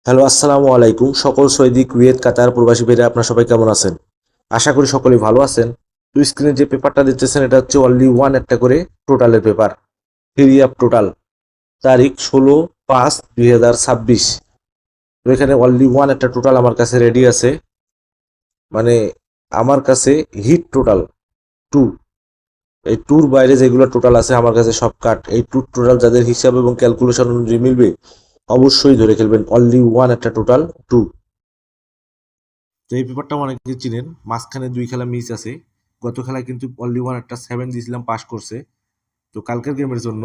Hello, আসসালামু আলাইকুম। সকল সৌদি, কুয়েত, কাতার প্রবাসী ভাইরা আপনারা সবাই কেমন আছেন? আশা করি সকলেই ভালো আছেন। তো স্ক্রিনে যে পেপারটা দেখতেছেন এটা হচ্ছে অনলি ওয়ান একটা করে টোটালের পেপার, থ্রি আপ টোটাল, তারিখ 16/5/2026। তো এখানে অনলি ওয়ান একটা টোটাল আমার কাছে রেডি আছে, মানে আমার কাছে হিট টোটাল টু। এই টুর বাইরে যেগুলো টোটাল আছে আমার কাছে সব কাট। এই টুর টোটাল যাদের হিসাব এবং ক্যালকুলেশন অনুযায়ী মিলবে অবশ্যই ধরে খেলবেন। অনলি ওয়ান একটা টোটাল টু। তো এই পেপারটা অনেকে চিনেন, মাঝখানে দুই খেলা মিস আছে। গত খেলায় কিন্তু অনলি ওয়ান একটা 7 দিয়েছিলাম, পাস করছে। তো কালকের গেমের জন্য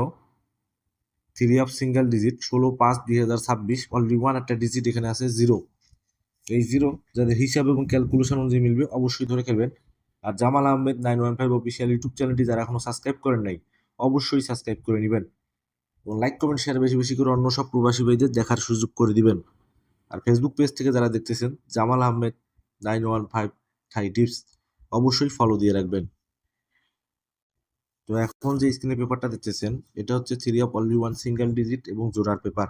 three of single digit 16/5/2026, only one একটা ডিজিট এখানে আছে জিরো। এই জিরো যাদের হিসাব এবং ক্যালকুলেশন অনুযায়ী মিলবে অবশ্যই ধরে খেলবেন। আর জামাল আহমেদ 915 অফিসিয়াল ইউটিউব চ্যানেলটি যারা এখনো সাবস্ক্রাইব করেন নাই অবশ্যই সাবস্ক্রাইব করে নেবেন এবং লাইক কমেন্ট শেয়ার বেশি বেশি করে অন্য সব প্রবাসী ভাইদের দেখার সুযোগ করে দিবেন। আর ফেসবুক পেজ থেকে যারা দেখতেছেন জামাল আহমেদ 915 থাই টিপস অবশ্যই ফলো দিয়ে রাখবেন। তো এখন যে স্ক্রিনে পেপারটা দেখতেছেন এটা হচ্ছে three of only one single digit এবং জোড়ার পেপার।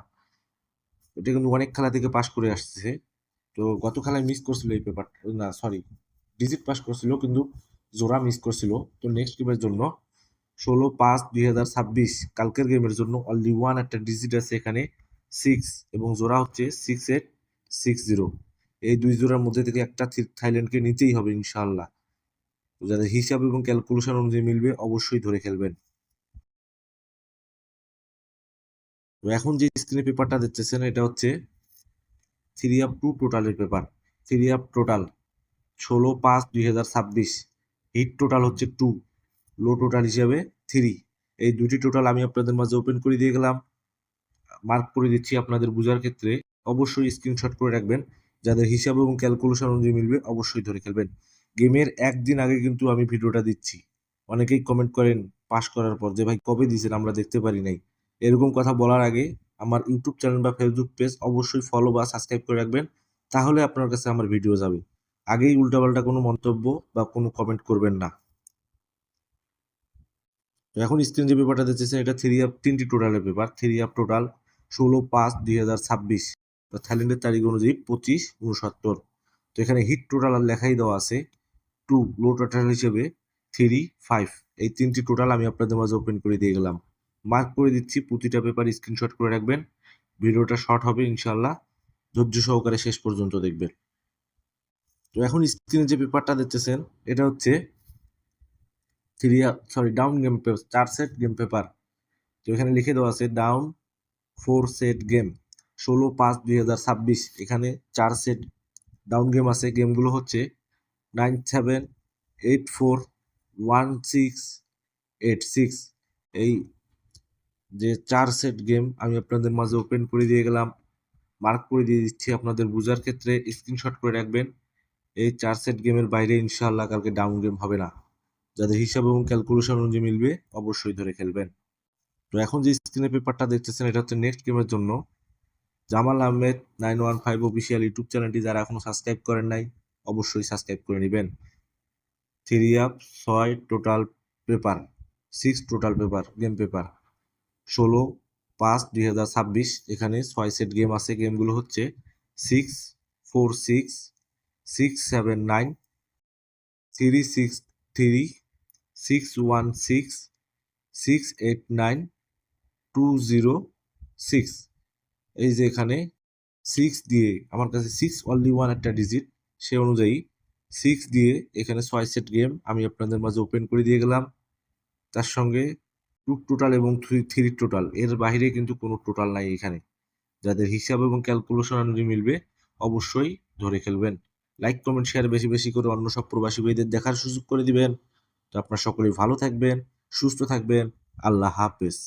এটা কিন্তু অনেক খেলা থেকে পাস করে আসছে। তো গত খেলায় মিস করছিল এই পেপার, না সরি, ডিজিট পাস করছিল কিন্তু জোড়া মিস করছিল। তো নেক্সট গেমের জন্য 16/5/2026 কালকের গেমের জন্য অনলি ওয়ান একটা ডিজিট আছে এখানে 6 এবং জোড়া হচ্ছে 6860। এই দুই জোড়ার মধ্যে থেকে একটা থাইল্যান্ডকে নিতেই হবে ইনশাআল্লাহ। তো যাদের হিসাব এবং ক্যালকুলেশন অনুযায়ী মিলবে অবশ্যই ধরে খেলবেন। তো এখন যে স্ক্রিনে পেপারটা দেখতেছেন এটা হচ্ছে থ্রি আপ টু টোটালের paper, three up total 16/5/2026। Hit total হচ্ছে টু, লো টোটাল হিসাবে থ্রি। এই দুটি টোটাল আমি আপনাদের মাঝে ওপেন করে দিয়ে গেলাম, মার্ক করে দিচ্ছি আপনাদের বোঝার ক্ষেত্রে। অবশ্যই স্ক্রিনশট করে রাখবেন। যাদের হিসাব এবং ক্যালকুলেশন অনুযায়ী মিলবে অবশ্যই ধরে খেলবেন। গেমের একদিন আগে কিন্তু আমি ভিডিওটা দিচ্ছি। অনেকেই কমেন্ট করেন পাস করার পর যে ভাই কবে দিয়েছেন আমরা দেখতে পারি নাই। এরকম কথা বলার আগে আমার ইউটিউব চ্যানেল বা ফেসবুক পেজ অবশ্যই ফলো বা সাবস্ক্রাইব করে রাখবেন, তাহলে আপনার কাছে আমার ভিডিও যাবে। আগেই উল্টাপাল্টা কোনো মন্তব্য বা কোনো কমেন্ট করবেন না। তো এখন স্ক্রিন যে পেপারটা দেখতেছেন এটা থ্রি আপ, তিনটি টোটালের পেপার, থ্রি আপ টোটাল 16/5/2026। থাইল্যান্ডের তারিখ অনুযায়ী 25/69। তো এখানে হিট টোটাল আর লেখাই দেওয়া আছে টু, লো টোটাল হিসেবে 3/5। এই তিনটি টোটাল আমি আপনাদের মাঝে ওপেন করে দিয়ে গেলাম, মার্ক করে দিচ্ছি। প্রতিটা পেপার স্ক্রিনশট করে রাখবেন। ভিডিওটা শর্ট হবে ইনশাল্লাহ, ধৈর্য সহকারে শেষ পর্যন্ত দেখবেন। তো এখন স্ক্রিনে যে পেপারটা দেখতেছেন এটা হচ্ছে down game paper, 4 set game paper. তো এখানে লিখে দেওয়া আছে ডাউন 4 সেট গেম 16/5/2026। এখানে 4 সেট ডাউন গেম আছে। গেমগুলো হচ্ছে 97841686। এই যে 4 সেট গেম আমি আপনাদের মাঝে ওপেন করে দিয়ে গেলাম, মার্ক করে দিয়ে দিচ্ছি আপনাদের বোঝার ক্ষেত্রে। স্ক্রিনশট করে রাখবেন। এই 4 সেট গেমের বাইরে ইনশাআল্লাহ কালকে ডাউন গেম হবে না। যাদের হিসাব এবং ক্যালকুলেশন অনুযায়ী মিলবে অবশ্যই ধরে খেলবেন। তো এখন যে স্ক্রিনে পেপারটা দেখতেছেন এটা হচ্ছে নেক্সট গেমের জন্য জামাল আহমেদ 915 অফিসিয়াল ইউটিউব চ্যানেলটি যারা এখনো সাবস্ক্রাইব করেন নাই অবশ্যই সাবস্ক্রাইব করে নেবেন। Three up 6 total paper, 6 total paper game paper 16/5/2026। এখানে 6 সেট গেম আছে। গেমগুলো হচ্ছে 646, 679, 363, 616, 689, 206। এই যে এখানে 6 দিয়ে আমার কাছে 6 অনলি ওয়ান একটা ডিজিট, সে অনুযায়ী 6 দিয়ে এখানে 6 সেট গেম আমি আপনাদের মাঝে ওপেন করে দিয়ে গেলাম। তার সঙ্গে টু টোটাল এবং থ্রি টোটাল, এর বাইরে কিন্তু কোনো টোটাল নাই এখানে। যাদের হিসাব এবং ক্যালকুলেশন অনুযায়ী মিলবে অবশ্যই ধরে খেলবেন। লাইক কমেন্ট শেয়ার বেশি বেশি করে অন্য সব প্রবাসী ভাইদের দেখার সুযোগ করে দিবেন। তো আপনারা সকলেই ভালো থাকবেন, সুস্থ থাকবেন। আল্লাহ হাফেজ।